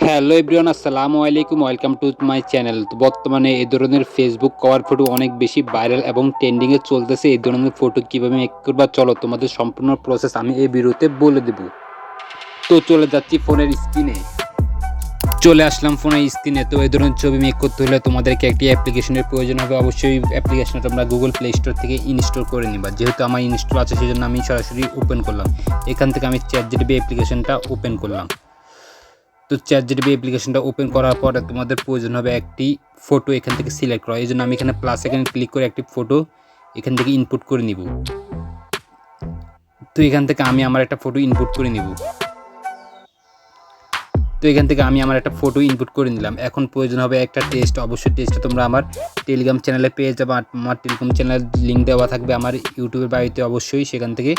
Hello everyone, আসসালামু আলাইকুম। Welcome to my channel. তো বর্তমানে এই ধরনের ফেসবুক কভার ফটো অনেক বেশি ভাইরাল এবং ট্রেন্ডিংয়ে চলতেছে। এই ধরনের ফটো কীভাবে মেক করবা, চলো তোমাদের সম্পূর্ণ প্রসেস আমি এই ভিডিওতে বলে দেব। তো চলে যাচ্ছি ফোনের স্ক্রিনে। চলে আসলাম ফোনের স্ক্রিনে। তো এই ধরনের ছবি মেক করতে হলে তোমাদেরকে একটি অ্যাপ্লিকেশনের প্রয়োজন হবে। অবশ্যই অ্যাপ্লিকেশনটা তোমরা গুগল প্লে স্টোর থেকে ইনস্টল করে নিবা। যেহেতু আমার ইনস্টল আছে সেজন্য আমি সরাসরি ওপেন করলাম। এখান থেকে আমি চ্যাটজিপিটি অ্যাপ্লিকেশনটা ওপেন করলাম। তো চ্যাটজিপিটি অ্যাপ্লিকেশনটা ওপেন করার পরে তোমাদের প্রয়োজন হবে একটি ফটো এখান থেকে সিলেক্ট করা। এই জন্য আমি এখানে প্লাস এখানে ক্লিক করে একটি ফটো এখান থেকে ইনপুট করে নিব। তো এখান থেকে আমি আমার একটা ফটো ইনপুট করে নিব। তো এখান থেকে আমি আমার একটা ফটো ইনপুট করে নিলাম। এখন প্রয়োজন হবে একটা টেক্সট। অবশ্যই টেক্সটটা তোমরা আমার টেলিগ্রাম চ্যানেলে পেয়ে যাবে। আমার টেলিগ্রাম চ্যানেলের লিঙ্ক দেওয়া থাকবে আমার ইউটিউবের বাড়িতে। অবশ্যই সেখান থেকে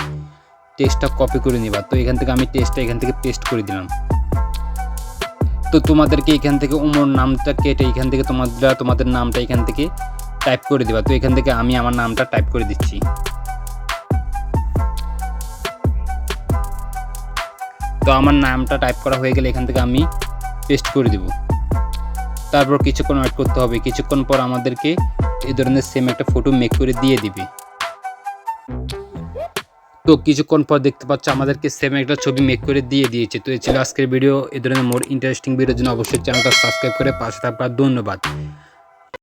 টেক্সটটা কপি করে নিবা। তো এখান থেকে আমি টেক্সটটা এখান থেকে পেস্ট করে দিলাম। তো তোমাদেরকে এখান থেকে ওমর নামটা কেটে এখান থেকে তোমাদের নামটা এখান থেকে টাইপ করে দেবা। তো এখান থেকে আমি আমার নামটা টাইপ করে দিচ্ছি। তো আমার নামটা টাইপ করা হয়ে গেলে এখান থেকে আমি পেস্ট করে দেব। তারপর কিছুক্ষণ ওয়েট করতে হবে। কিছুক্ষণ পর আমাদেরকে এই ধরনের সেম একটা ফটো মেক করে দিয়ে দিবে। তো কিছুক্ষণ পর দেখতে পাচ্ছ আমাদেরকে সেম একটা ছবি মেক করে দিয়ে দিয়েছে। তো এই ছিল আজকের ভিডিও। এই ধরনের মোর ইন্টারেস্টিং ভিডিওর জন্য অবশ্যই চ্যানেলটা সাবস্ক্রাইব করে পাশে থাকবার ধন্যবাদ।